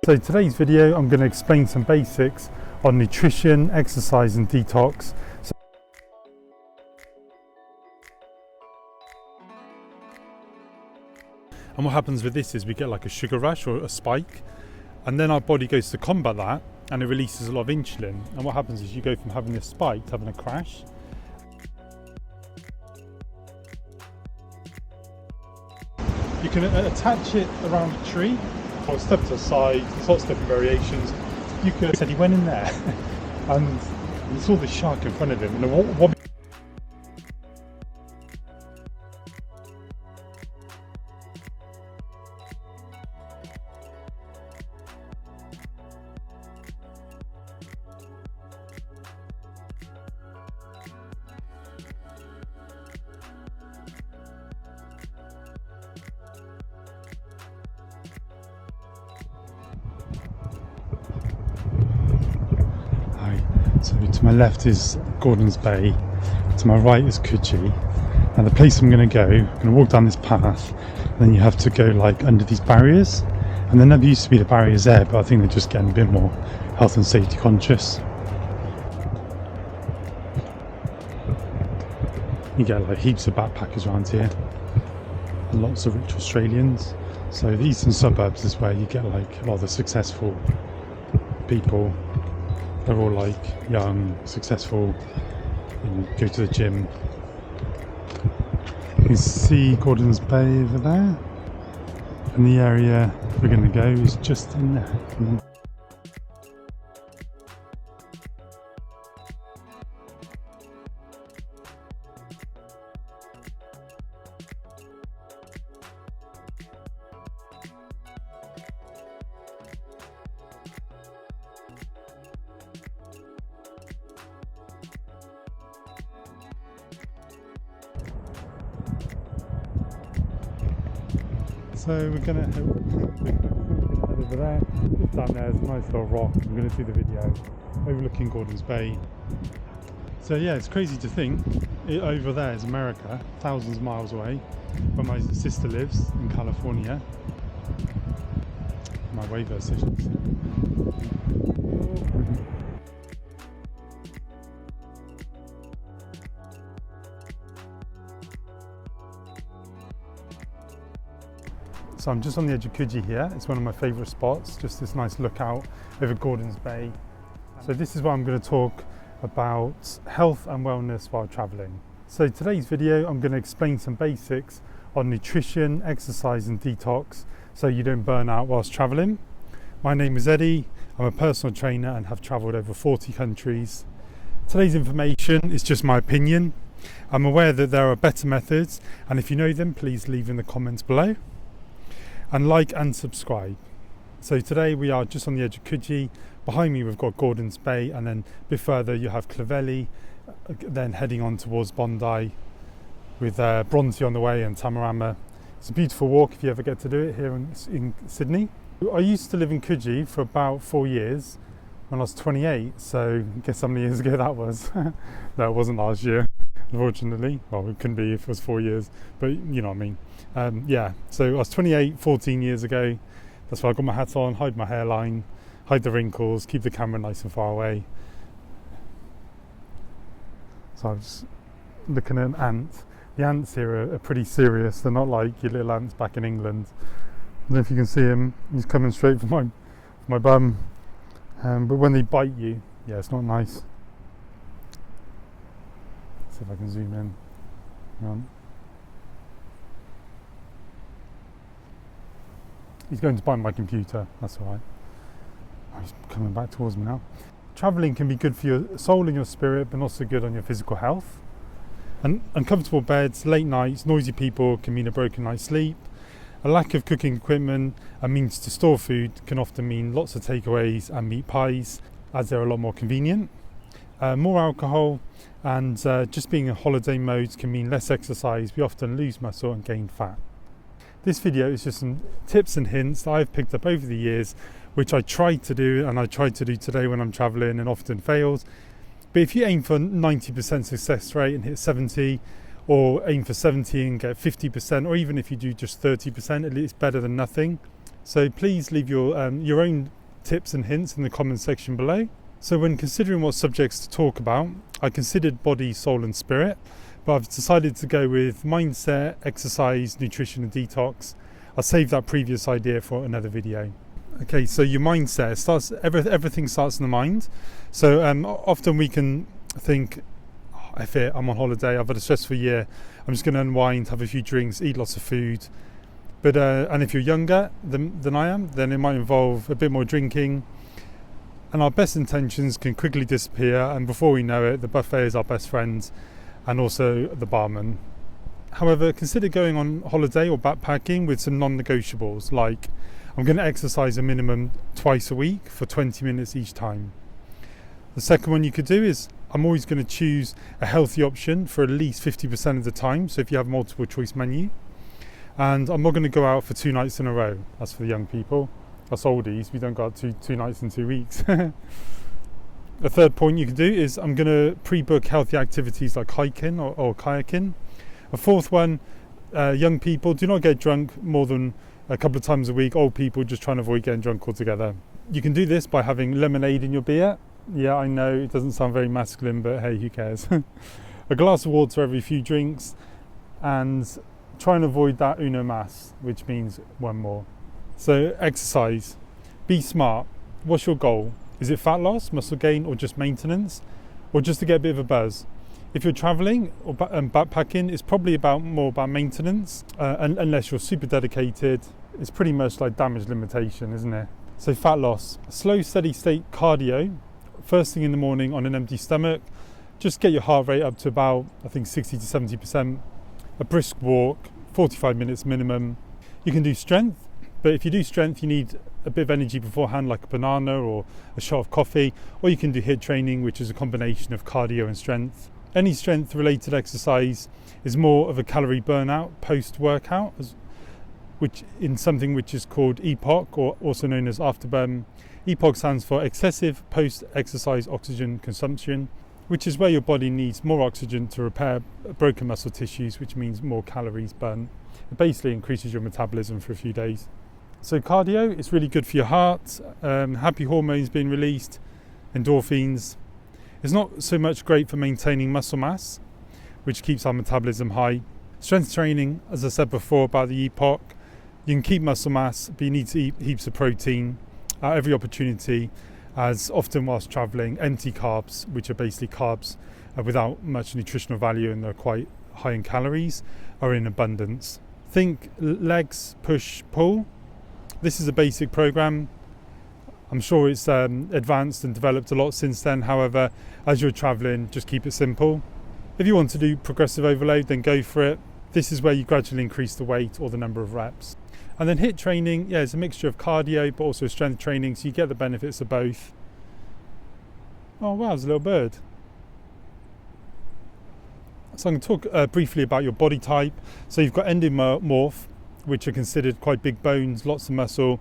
So today's video I'm going to explain some basics on nutrition, exercise and detox. And what happens with this is we get like a sugar rush or a spike, and then our body goes to combat that and it releases a lot of insulin. And what happens is you go from having a spike to having a crash. You can attach it around a tree or step to the side. There's lots of different variations. You could said he went in there and he saw the shark in front of him, and what So to my left is Gordon's Bay, to my right is Coogee. Now the place I'm going to go, I'm going to walk down this path, and then you have to go like under these barriers, and there never used to be the barriers there, but I think they're just getting a bit more health and safety conscious. You get like heaps of backpackers around here, and lots of rich Australians. So the eastern suburbs is where you get like a lot of the successful people. They're all like young, successful, and go to the gym. You can see Gordon's Bay over there, and the area we're going to go is just in there. So we're going to head over there. Down there is a nice little rock. I'm going to do the video overlooking Gordon's Bay. So yeah, it's crazy to think over there is America, thousands of miles away, where my sister lives in California. My waiver sessions. So I'm just on the edge of Coogee here. It's one of my favourite spots, just this nice lookout over Gordon's Bay. So this is where I'm going to talk about health and wellness while travelling. So today's video I'm going to explain some basics on nutrition, exercise and detox so you don't burn out whilst travelling. My name is Eddie, I'm a personal trainer and have travelled over 40 countries. Today's information is just my opinion. I'm aware that there are better methods, and if you know them, please leave in the comments below. And like and subscribe. So today we are just on the edge of Coogee. Behind me we've got Gordon's Bay, and then a bit further you have Clovelly, then heading on towards Bondi with Bronte on the way and Tamarama. It's a beautiful walk if you ever get to do it here in Sydney. I used to live in Coogee for about 4 years when I was 28, so guess how many years ago that was. No, it wasn't last year, unfortunately. Well, it couldn't be if it was 4 years, but you know what I mean. Yeah, so I was 28, 14 years ago. That's why I got my hat on, hide my hairline, hide the wrinkles, keep the camera nice and far away. So I'm just looking at an ant. The ants here are pretty serious. They're not like your little ants back in England. I don't know if you can see him. He's coming straight for my bum. But when they bite you, yeah, it's not nice. Let's see if I can zoom in. Hang on. He's going to bite my computer, that's alright. Oh, he's coming back towards me now. Travelling can be good for your soul and your spirit, but also good on your physical health. And uncomfortable beds, late nights, noisy people can mean a broken night's sleep. A lack of cooking equipment and means to store food can often mean lots of takeaways and meat pies, as they're a lot more convenient. More alcohol and just being in holiday modes can mean less exercise. We often lose muscle and gain fat. This video is just some tips and hints that I've picked up over the years, which I tried to do, and I tried to do today when I'm travelling and often fails. But if you aim for 90% success rate and hit 70, or aim for 70 and get 50%, or even if you do just 30%, at least better than nothing. So please leave your own tips and hints in the comments section below. So when considering what subjects to talk about, I considered body, soul and spirit, but I've decided to go with mindset, exercise, nutrition and detox. I'll save that previous idea for another video. Okay, so your mindset everything starts in the mind. So often we can think, I'm on holiday, I've had a stressful year, I'm just going to unwind, have a few drinks, eat lots of food. But and if you're younger than I am, then it might involve a bit more drinking, and our best intentions can quickly disappear, and before we know it, the buffet is our best friend and also the barman. However, consider going on holiday or backpacking with some non-negotiables, like I'm going to exercise a minimum twice a week for 20 minutes each time. The second one you could do is I'm always going to choose a healthy option for at least 50% of the time, so if you have a multiple choice menu. And I'm not going to go out for 2 nights in a row. That's for the young people. Us oldies, we don't go out two nights in 2 weeks. A third point you can do is I'm going to pre-book healthy activities like hiking or kayaking. A fourth one, young people, do not get drunk more than a couple of times a week. Old people just try and avoid getting drunk altogether. You can do this by having lemonade in your beer. Yeah, I know it doesn't sound very masculine, but hey, who cares? A glass of water every few drinks, and try and avoid that uno mas, which means one more. So exercise. Be smart. What's your goal? Is it fat loss, muscle gain, or just maintenance? Or just to get a bit of a buzz? If you're traveling or backpacking, it's probably more about maintenance, unless you're super dedicated. It's pretty much like damage limitation, isn't it? So fat loss. Slow, steady state cardio, first thing in the morning on an empty stomach. Just get your heart rate up to about, I think, 60 to 70%. A brisk walk, 45 minutes minimum. You can do strength, but if you do strength, you need a bit of energy beforehand, like a banana or a shot of coffee, or you can do HIIT training, which is a combination of cardio and strength. Any strength related exercise is more of a calorie burnout post-workout, which in something which is called EPOC, or also known as afterburn. EPOC stands for excessive post-exercise oxygen consumption, which is where your body needs more oxygen to repair broken muscle tissues, which means more calories burnt. It basically increases your metabolism for a few days. So cardio is really good for your heart, happy hormones being released, endorphins. It's not so much great for maintaining muscle mass, which keeps our metabolism high. Strength training, as I said before about the EPOC, you can keep muscle mass, but you need to eat heaps of protein at every opportunity, as often whilst travelling, empty carbs, which are basically carbs without much nutritional value and they're quite high in calories, are in abundance. Think legs, push, pull. This is a basic program. I'm sure it's advanced and developed a lot since then. However, as you're travelling, just keep it simple. If you want to do progressive overload, then go for it. This is where you gradually increase the weight or the number of reps. And then HIIT training, it's a mixture of cardio but also strength training, so you get the benefits of both. Oh wow, there's a little bird. So I'm going to talk briefly about your body type. So you've got endomorph, which are considered quite big bones, lots of muscle.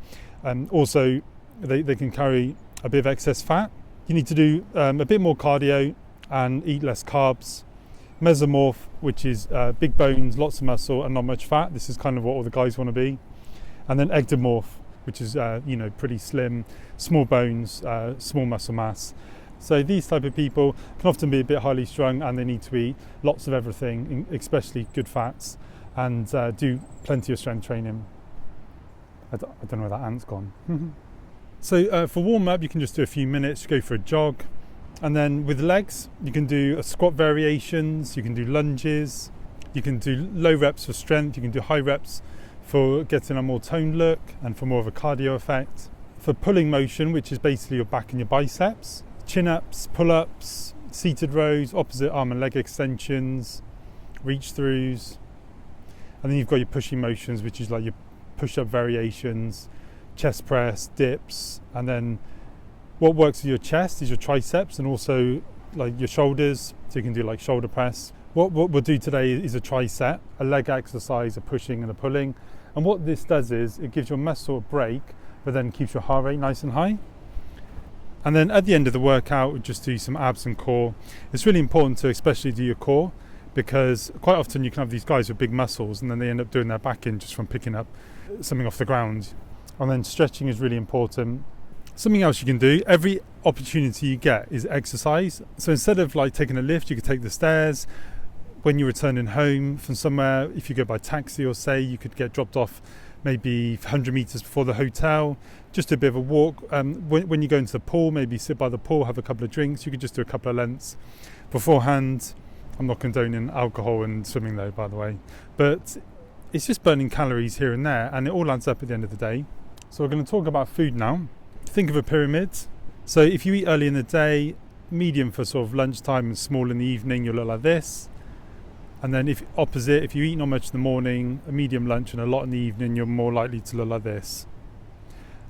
Also, they can carry a bit of excess fat. You need to do a bit more cardio and eat less carbs. Mesomorph, which is big bones, lots of muscle and not much fat. This is kind of what all the guys want to be. And then ectomorph, which is pretty slim, small bones, small muscle mass. So these type of people can often be a bit highly strung, and they need to eat lots of everything, especially good fats, and do plenty of strength training. I don't know where that ant's gone. So for warm up, you can just do a few minutes, go for a jog. And then with legs, you can do squat variations, you can do lunges, you can do low reps for strength, you can do high reps for getting a more toned look and for more of a cardio effect. For pulling motion, which is basically your back and your biceps, chin-ups, pull-ups, seated rows, opposite arm and leg extensions, reach-throughs. And then you've got your pushing motions, which is like your push-up variations, chest press, dips, and then what works with your chest is your triceps and also like your shoulders, so you can do like shoulder press. What we'll do today is a tricep, a leg exercise, a pushing and a pulling. And what this does is it gives your muscle a break, but then keeps your heart rate nice and high. And then at the end of the workout, we'll just do some abs and core. It's really important to especially do your core, because quite often you can have these guys with big muscles and then they end up doing their back in just from picking up something off the ground. And then stretching is really important. Something else you can do, every opportunity you get is exercise. So instead of like taking a lift, you could take the stairs. When you're returning home from somewhere, if you go by taxi or say, you could get dropped off maybe 100 meters before the hotel, just a bit of a walk. When you go into the pool, maybe sit by the pool, have a couple of drinks. You could just do a couple of lengths beforehand. I'm not condoning alcohol and swimming though, by the way, but it's just burning calories here and there, and it all adds up at the end of the day. So we're going to talk about food now. Think of a pyramid. So if you eat early in the day, medium for sort of lunchtime, and small in the evening, you'll look like this. And then if you eat not much in the morning, a medium lunch and a lot in the evening, you're more likely to look like this.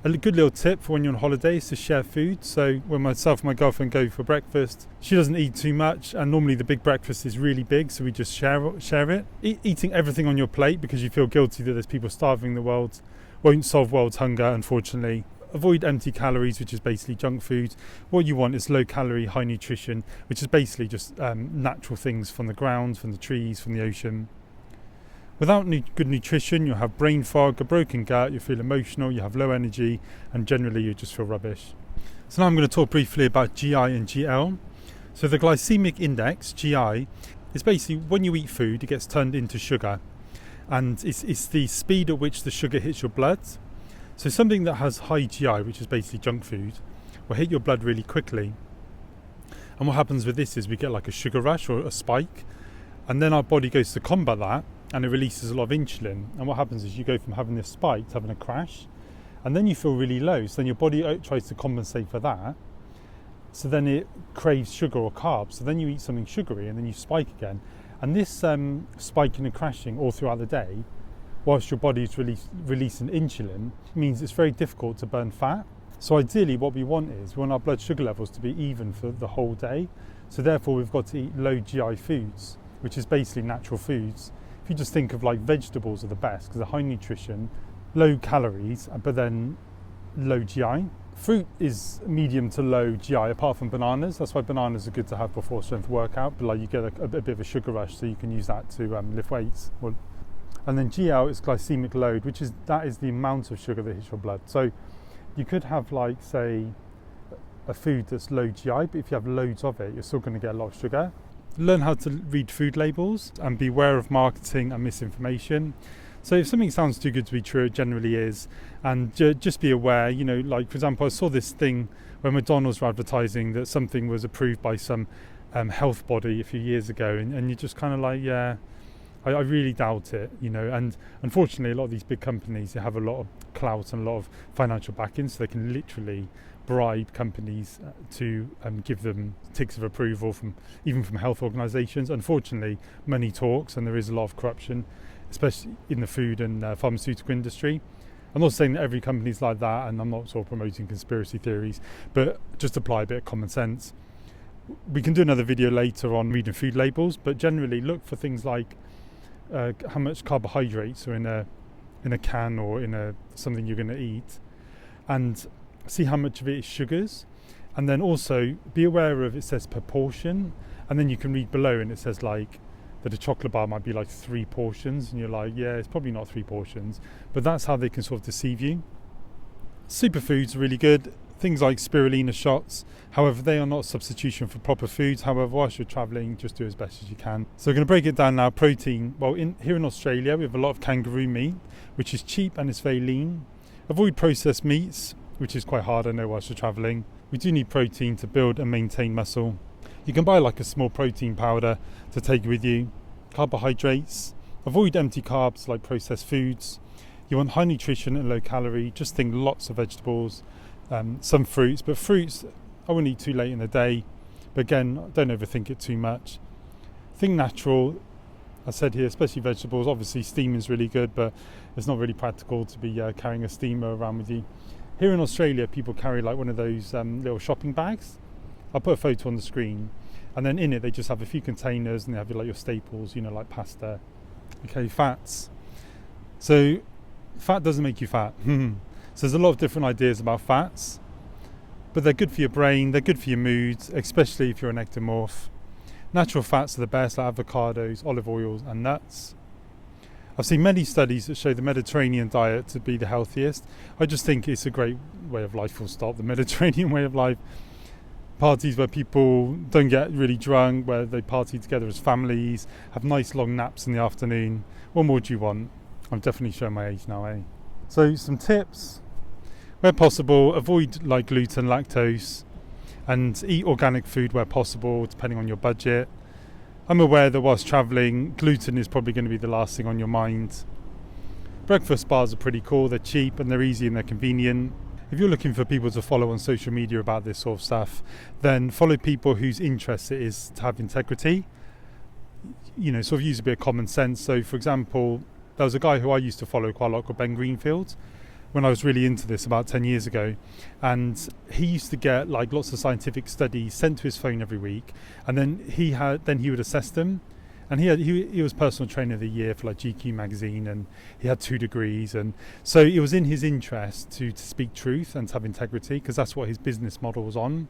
A good little tip for when you're on holiday is to share food. So when myself and my girlfriend go for breakfast, she doesn't eat too much, and normally the big breakfast is really big, so we just share it. Eating everything on your plate because you feel guilty that there's people starving in the world won't solve world's hunger, unfortunately. Avoid empty calories, which is basically junk food. What you want is low calorie, high nutrition, which is basically just natural things from the ground, from the trees, from the ocean. Without good nutrition, you'll have brain fog, a broken gut, you'll feel emotional, you have low energy, and generally you just feel rubbish. So now I'm going to talk briefly about GI and GL. So the glycemic index, GI, is basically when you eat food, it gets turned into sugar. And it's the speed at which the sugar hits your blood. So something that has high GI, which is basically junk food, will hit your blood really quickly. And what happens with this is we get like a sugar rush or a spike, and then our body goes to combat that, and it releases a lot of insulin. And what happens is you go from having this spike to having a crash, and then you feel really low. So then your body tries to compensate for that. So then it craves sugar or carbs. So then you eat something sugary, and then you spike again. And this spiking and crashing all throughout the day, whilst your body is releasing insulin, means it's very difficult to burn fat. So ideally what we want our blood sugar levels to be even for the whole day. So therefore we've got to eat low GI foods, which is basically natural foods. If you just think of like vegetables are the best because they're high nutrition, low calories, but then low GI. Fruit is medium to low GI apart from bananas. That's why bananas are good to have before strength workout, but like you get a bit of a sugar rush, so you can use that to lift weights. And then GL is glycemic load, that is the amount of sugar that hits your blood. So you could have like, say, a food that's low GI, but if you have loads of it, you're still going to get a lot of sugar. Learn how to read food labels and beware of marketing and misinformation. So if something sounds too good to be true, it generally is. And just be aware, like for example, I saw this thing where McDonald's were advertising that something was approved by some health body a few years ago, and you're just kind of like, yeah, I really doubt it, and unfortunately a lot of these big companies, they have a lot of clout and a lot of financial backing, so they can literally bribe companies to give them ticks of approval even from health organisations. Unfortunately, money talks, and there is a lot of corruption, especially in the food and pharmaceutical industry. I'm not saying that every company's like that, and I'm not sort of promoting conspiracy theories, but just apply a bit of common sense. We can do another video later on reading food labels, but generally look for things like how much carbohydrates are in a can or in something you're going to eat, and see how much of it is sugars. And then also be aware of, it says proportion, and then you can read below and it says like that a chocolate bar might be like 3 portions, and you're like, yeah, it's probably not 3 portions, but that's how they can sort of deceive you. Superfoods are really good. Things like spirulina shots, however, they are not a substitution for proper foods. However, whilst you're travelling, just do as best as you can. So we're going to break it down now. Protein. Well, here in Australia, we have a lot of kangaroo meat, which is cheap and it's very lean. Avoid processed meats, which is quite hard, I know, whilst you're travelling. We do need protein to build and maintain muscle. You can buy like a small protein powder to take with you. Carbohydrates. Avoid empty carbs like processed foods. You want high nutrition and low calorie. Just think lots of vegetables. Some fruits, but fruits I wouldn't eat too late in the day, but again, don't overthink it too much. Think natural. I said here, especially vegetables. Obviously steaming is really good, but it's not really practical to be carrying a steamer around with you. Here in Australia, people carry like one of those little shopping bags. I'll put a photo on the screen, and then in it they just have a few containers, and they have like your staples, like pasta. Okay, fats. So fat doesn't make you fat. So there's a lot of different ideas about fats, but they're good for your brain, they're good for your mood, especially if you're an ectomorph. Natural fats are the best, like avocados, olive oils and nuts. I've seen many studies that show the Mediterranean diet to be the healthiest. I just think it's a great way of life, full stop. The Mediterranean way of life. Parties where people don't get really drunk, where they party together as families, have nice long naps in the afternoon. What more do you want? I'm definitely showing my age now, eh? So some tips. Where possible, avoid like gluten, lactose, and eat organic food where possible, depending on your budget. I'm aware that whilst travelling, gluten is probably going to be the last thing on your mind. Breakfast bars are pretty cool, they're cheap and they're easy and they're convenient. If you're looking for people to follow on social media about this sort of stuff, then follow people whose interest it is to have integrity. You know, sort of use a bit of common sense. So for example, there was a guy who I used to follow quite a lot called Ben Greenfield when I was really into this about 10 years ago, and he used to get like lots of scientific studies sent to his phone every week, and then he would assess them. And he was personal trainer of the year for like GQ magazine, and he had 2 degrees, and so it was in his interest to speak truth and to have integrity, because that's what his business model was on.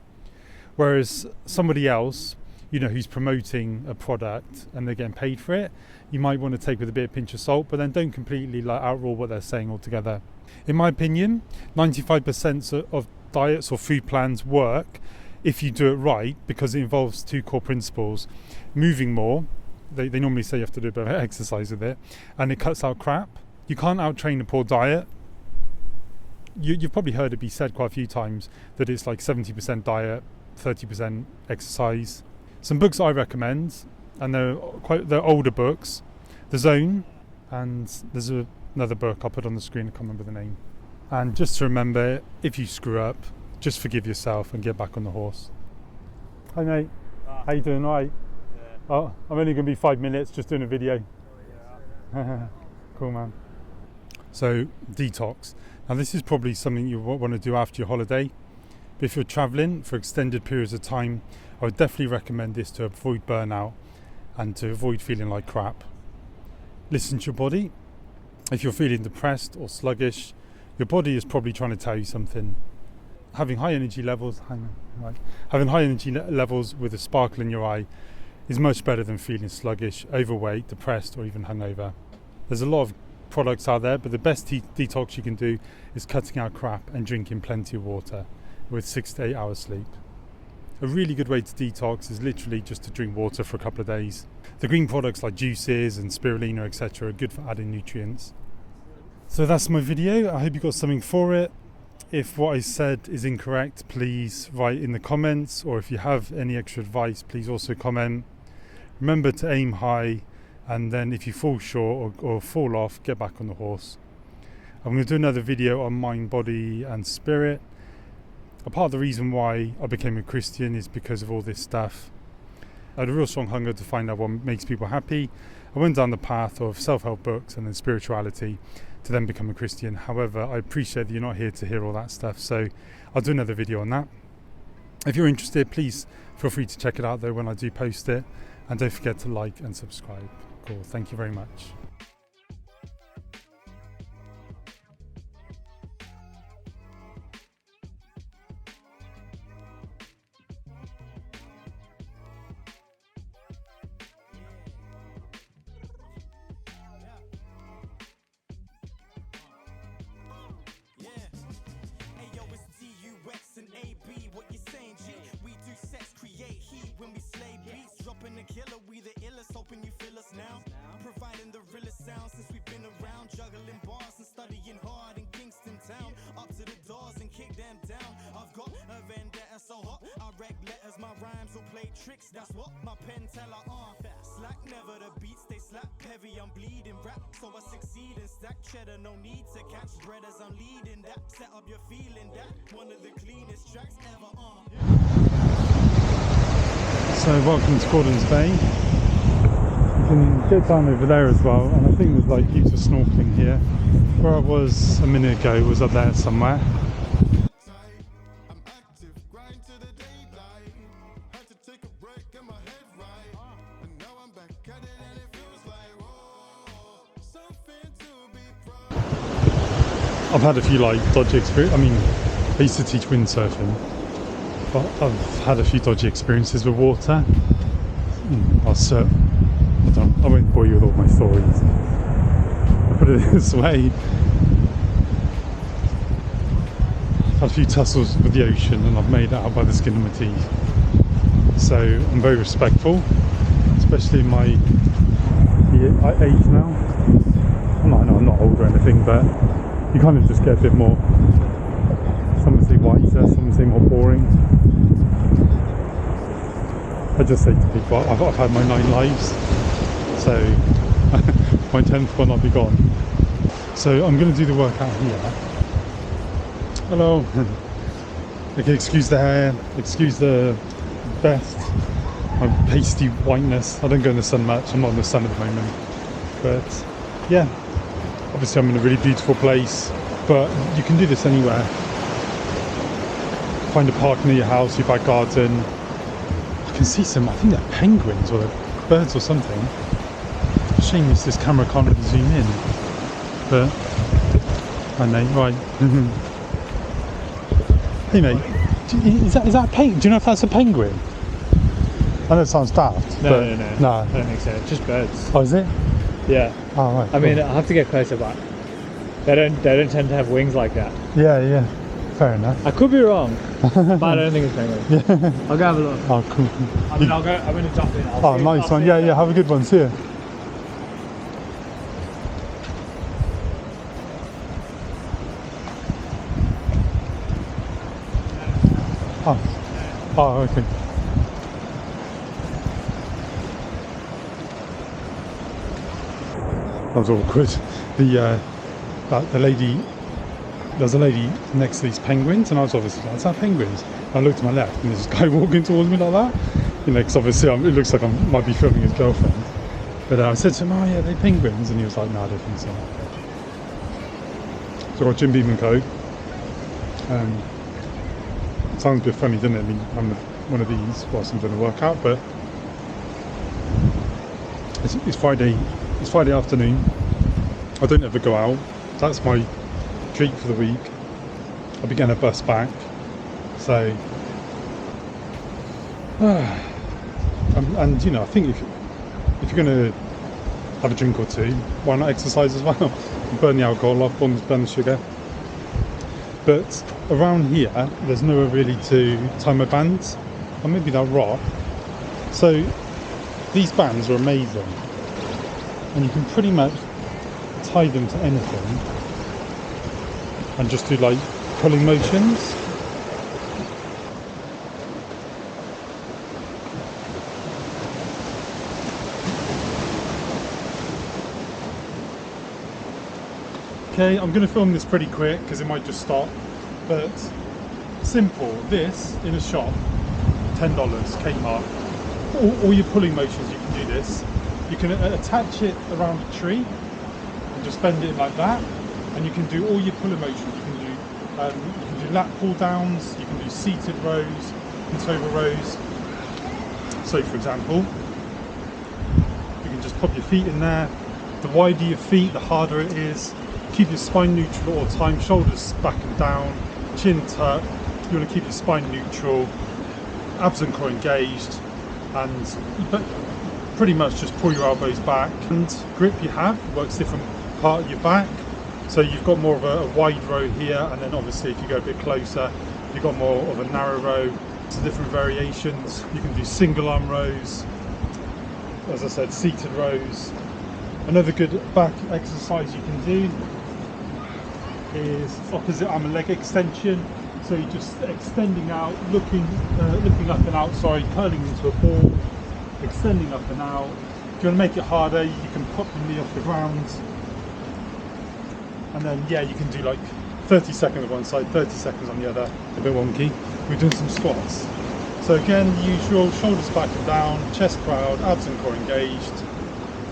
Whereas somebody else, you know, who's promoting a product and they're getting paid for it, you might want to take with a bit of pinch of salt, but then don't completely like outrule what they're saying altogether. In my opinion, 95% of diets or food plans work if you do it right, because it involves 2 core principles: moving more. They normally say you have to do a bit of exercise with it, and it cuts out crap. You can't out-train a poor diet. You've probably heard it be said quite a few times that it's like 70% diet, 30% exercise. Some books I recommend, and they're older books: The Zone, and there's another book I'll put on the screen, I can't remember the name. And just to remember, if you screw up, just forgive yourself and get back on the horse. Hi mate, how you doing? All right? Yeah. Oh, I'm only going to be 5 minutes, just doing a video. Oh, yeah. Cool man. So, detox. Now this is probably something you want to do after your holiday. But if you're travelling for extended periods of time, I would definitely recommend this to avoid burnout and to avoid feeling like crap. Listen to your body. If you're feeling depressed or sluggish, your body is probably trying to tell you something. Having high energy levels with a sparkle in your eye is much better than feeling sluggish, overweight, depressed, or even hungover. There's a lot of products out there, but the best detox you can do is cutting out crap and drinking plenty of water with 6 to 8 hours sleep. A really good way to detox is literally just to drink water for a couple of days. The green products like juices and spirulina, etc. are good for adding nutrients. So that's my video. I hope you got something for it. If what I said is incorrect, please write in the comments, or if you have any extra advice, please also comment. Remember to aim high, and then if you fall short or fall off, get back on the horse. I'm going to do another video on mind, body and spirit. A part of the reason why I became a Christian is because of all this stuff. I had a real strong hunger to find out what makes people happy. I went down the path of self-help books and then spirituality to then become a Christian. However, I appreciate that you're not here to hear all that stuff, so I'll do another video on that. If you're interested, please feel free to check it out though when I do post it, and don't forget to like and subscribe. Cool, thank you very much. Killer, we the illest, hoping you feel us now. Providing the realest sound since we've been around, juggling bars and studying hard in Kingston town. Up to the doors and kick them down. I've got a vendetta so hot, I wreck letters, my rhymes will play tricks. That's what my pen tell her on. Slack never, the beats they slap heavy. I'm bleeding rap, so I succeed and stack cheddar. No need to catch bread as I'm leading that. Set up your feeling that one of the cleanest tracks ever on. So welcome to Gordon's Bay. You can get down over there as well, and I think there's like heaps of snorkeling here. Where I was a minute ago was up there somewhere. I've had a few like dodgy experiences. I mean, I used to teach windsurfing, but I've had a few dodgy experiences with water. I won't bore you with all my stories. put it this way. I've had a few tussles with the ocean and I've made it out by the skin of my teeth. So I'm very respectful, especially in my age now. I'm not old or anything, but you kind of just get a bit more, some would say wiser, some would say more boring. I just say to people, I've had my 9 lives, so my 10th will not be gone. So I'm going to do the workout here. Hello. Okay, excuse the hair, excuse the vest, my pasty whiteness. I don't go in the sun much, I'm not in the sun at the moment. But yeah, obviously I'm in a really beautiful place, but you can do this anywhere. Find a park near your house, your back garden. I can see some, I think they're penguins or they're birds or something. Shame this camera can't really zoom in, but I know, right. Hey mate, is that a penguin? Do you know if that's a penguin? I know it sounds daft. No. I I don't think so. Just birds. Oh, is it? Yeah. Oh, right. I mean, I'll have to get closer, but they don't tend to have wings like that. Yeah. Fair enough. I could be wrong, but I don't think it's penguins. Yeah. I'll go have a look. Oh, cool. I mean, I'm going to jump in. Oh, nice one. Yeah. Have a good one. See ya. Oh, okay. That was awkward. The lady, there's a lady next to these penguins, and I was obviously like, "Is that penguins?" And I looked to my left, and there's this guy walking towards me like that. You know, because obviously it looks like I might be filming his girlfriend. But I said to him, "Oh yeah, they're penguins," and he was like, "No, I don't think so." So I got Jim Beam and Co. Sounds a bit funny, doesn't it? I mean, I'm one of these whilst I'm doing a workout, but it's Friday. It's Friday afternoon. I don't ever go out. That's my treat for the week. I'll be getting a bus back, so and you know, I think if you're going to have a drink or two, why not exercise as well? Burn the alcohol off, burn the sugar. But around here, there's nowhere really to tie my bands, or maybe they'll rot. So these bands are amazing, and you can pretty much tie them to anything and just do like pulling motions. Okay, I'm going to film this pretty quick because it might just stop, but simple. This in a shop, $10, Kmart. All your pulling motions, you can do this. You can attach it around a tree and just bend it like that, and you can do all your pulling motions. You can do lat pull downs, you can do seated rows, crossover rows. So for example, you can just pop your feet in there. The wider your feet, the harder it is. Keep your spine neutral all the time, shoulders back and down, chin tucked. You want to keep your spine neutral, abs and core engaged, and pretty much just pull your elbows back. And grip you have works different part of your back. So you've got more of a wide row here, and then obviously if you go a bit closer, you've got more of a narrow row. So different variations. You can do single arm rows, as I said, seated rows. Another good back exercise you can do is opposite arm and leg extension. So you're just extending out, looking up and out, curling into a ball, extending up and out. If you want to make it harder, you can pop your knee off the ground. And then, yeah, you can do like 30 seconds on one side, 30 seconds on the other. A bit wonky. We're doing some squats. So again, usual, shoulders back and down, chest proud, abs and core engaged.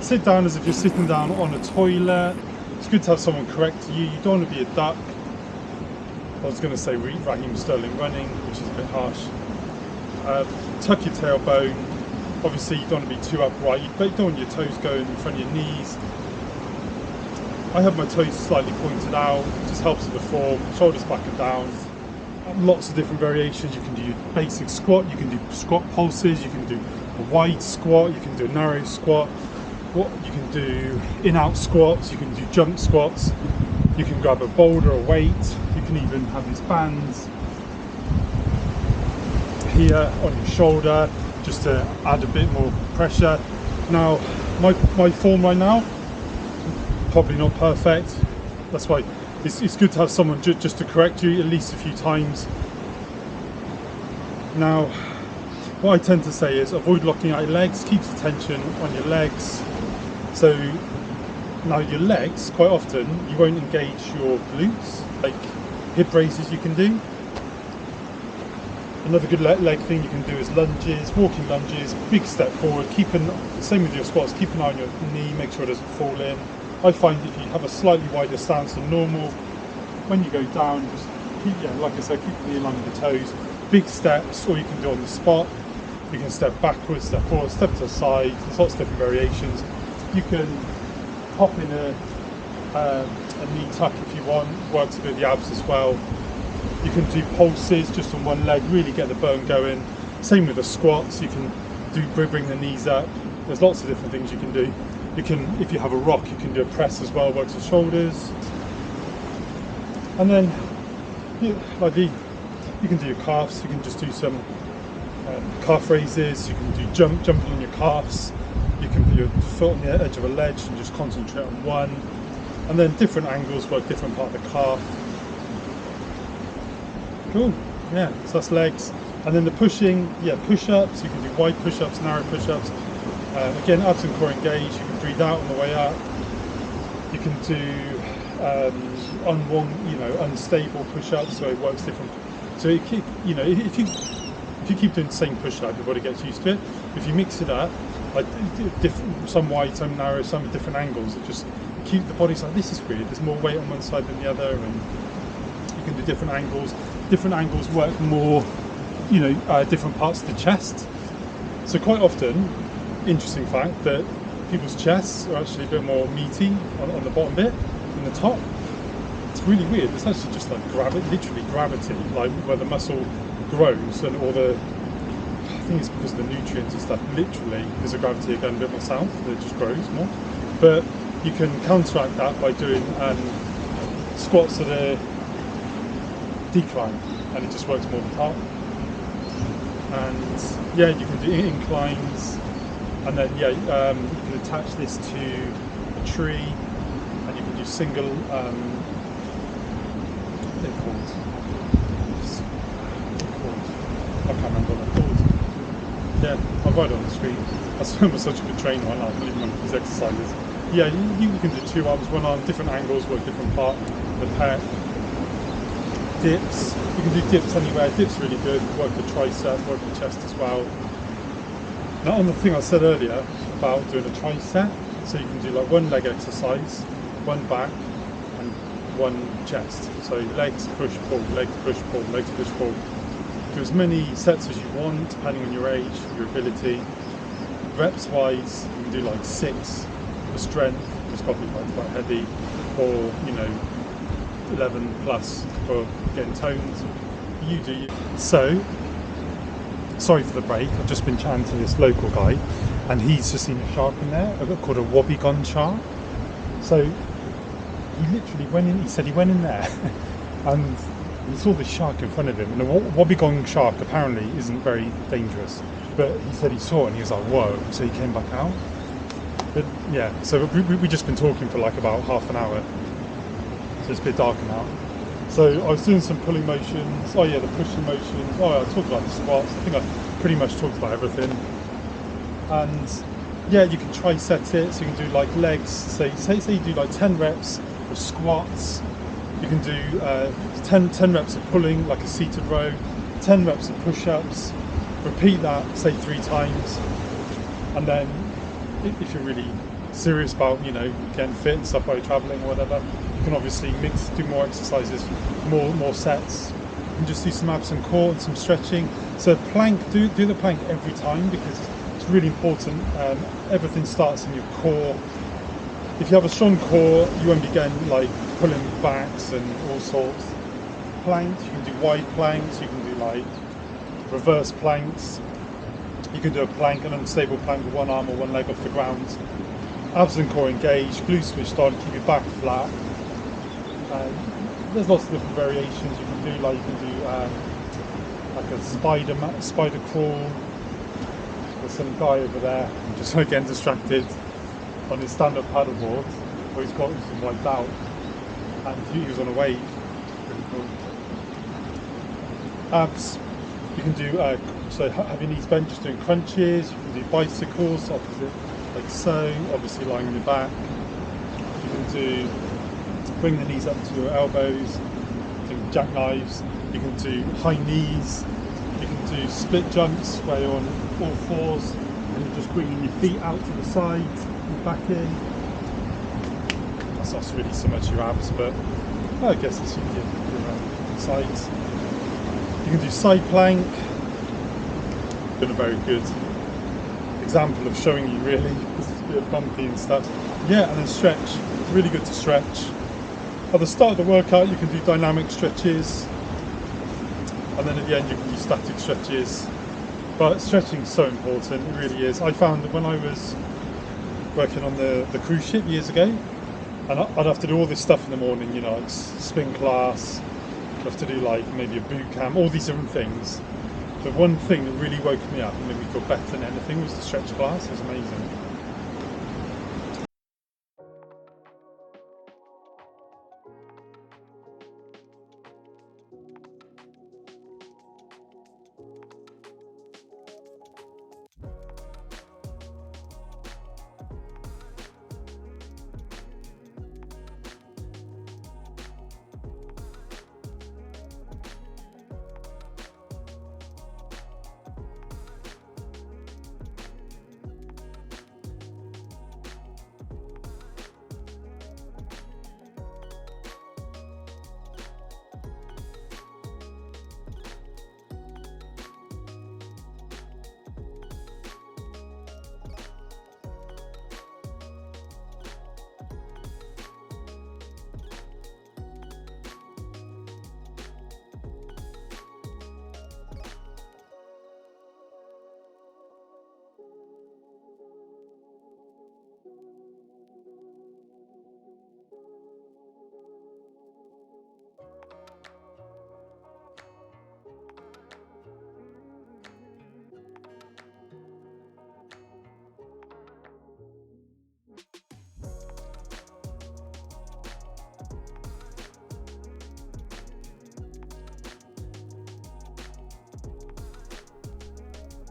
Sit down as if you're sitting down on a toilet. It's good to have someone correct you. You don't want to be a duck. I was going to say Raheem Sterling running, which is a bit harsh. Tuck your tailbone. Obviously, you don't want to be too upright, but you don't want your toes going in front of your knees. I have my toes slightly pointed out, just helps with the form. Shoulders back and down. Lots of different variations. You can do basic squat, you can do squat pulses, you can do a wide squat, you can do a narrow squat. What you can do in-out squats, you can do jump squats. You can grab a boulder, a weight. You can even have these bands here on your shoulder just to add a bit more pressure. Now, my form right now, probably not perfect. That's why it's good to have someone just to correct you at least a few times. Now, what I tend to say is avoid locking out your legs, keep the tension on your legs. So now your legs, quite often, you won't engage your glutes, like hip raises you can do. Another good leg thing you can do is lunges, walking lunges, big step forward, same with your squats, keep an eye on your knee, make sure it doesn't fall in. I find if you have a slightly wider stance than normal, when you go down, just keep, like I said, keep the knee in line with the toes. Big steps, or you can do on the spot. You can step backwards, step forward, step to the side. There's lots of different variations. You can hop in a knee tuck if you want, works a bit of the abs as well. You can do pulses just on one leg, really get the burn going. Same with the squats, you can bring the knees up. There's lots of different things you can do. You can, if you have a rock, you can do a press as well, works the shoulders. And then, you can do your calves. You can just do some calf raises. You can do jumping on your calves. You can put your foot on the edge of a ledge and just concentrate on one. And then different angles work different part of the calf. Cool. Yeah, so that's legs. And then the pushing, push-ups. You can do wide push-ups, narrow push-ups. Again, abs and core engage. You can breathe out on the way up. You can do unstable push-ups, so it works different. So if you keep doing the same push-up, your body gets used to it. If you mix it up, like some wide, some narrow, some different angles, it just keep the body's like, this is weird. There's more weight on one side than the other, and you can do different angles. Different angles work more, different parts of the chest. So quite often, interesting fact that people's chests are actually a bit more meaty on the bottom bit than the top. It's really weird. It's actually just like literally gravity, like where the muscle grows, and I think it's because of the nutrients and stuff. Literally, there's a gravity going a bit more south, that it just grows more. But you can counteract that by doing squats that are decline, and it just works more on the top. And you can do inclines, and then you can attach this to a tree, and you can do single. They're called. I can't remember what they're called. Yeah, I'll write it on the screen. I'm such a good trainer, I can't even remember these exercises. Yeah, you can do 2 arms, 1 arm, different angles, work different part. The pec, dips. You can do dips anywhere. Dips really good. Work the tricep, work the chest as well. Now on the thing I said earlier about doing a tricep, so you can do like 1 leg exercise, 1 back, and 1 chest. So legs push pull, legs push pull, legs push pull. Do as many sets as you want, depending on your age, your ability. Reps wise, you can do like 6 for strength, it's probably quite heavy, or 11 plus for getting toned. You do you. So, sorry for the break, I've just been chatting to this local guy, and he's just seen a shark in there, called a wobbegong shark. So he literally went in, he said he went in there and he saw this shark in front of him, and a wobbegong shark apparently isn't very dangerous, but he said he saw it and he was like, whoa, so he came back out. But yeah, so we just been talking for like about half an hour, so it's a bit darker now. So I was doing some pulling motions, the pushing motions, I talked about the squats, I think I pretty much talked about everything. And you can tricep it, so you can do like legs, say you do like 10 reps of squats, you can do 10 reps of pulling, like a seated row, 10 reps of push-ups, repeat that, say 3 times, and then if you're really serious about, getting fit and stuff while you're traveling or whatever, you can obviously do more exercises, more sets. You can just do some abs and core and some stretching. So plank, do the plank every time, because it's really important. Everything starts in your core. If you have a strong core, you won't be getting like pulling backs and all sorts. Planks, you can do wide planks, you can do like reverse planks. You can do a plank, an unstable plank with 1 arm or 1 leg off the ground. abs and core engaged, glutes switched on, keep your back flat. There's lots of different variations you can do, like you can do like a spider crawl. There's some guy over there, I'm just getting distracted, on his stand-up paddleboard, where he's got some wiped out, and he was on a wave. Pretty cool. Abs, you can do so have your knees bent, just doing crunches. You can do bicycles opposite, like so, obviously lying on your back. You can do bring the knees up to your elbows, do jackknives. You can do high knees. You can do split jumps where you're on all fours and you're just bringing your feet out to the side and back in. That's not really so much your abs, but I guess it's your sides. You can do side plank. Been a very good example of showing you really, because it's a bit bumpy and stuff. Yeah, and then stretch. It's really good to stretch. At the start of the workout you can do dynamic stretches, and then at the end you can do static stretches. But stretching is so important, it really is. I found that when I was working on the cruise ship years ago, and I'd have to do all this stuff in the morning, you know, like spin class, I'd have to do like maybe a boot camp, all these different things. But one thing that really woke me up and made me feel better than anything was the stretch class. It was amazing.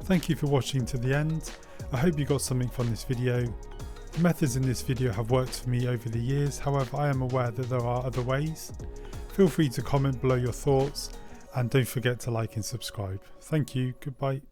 Thank you for watching to the end. I hope you got something from this video. The methods in this video have worked for me over the years, however I am aware that there are other ways. Feel free to comment below your thoughts and don't forget to like and subscribe. Thank you, goodbye.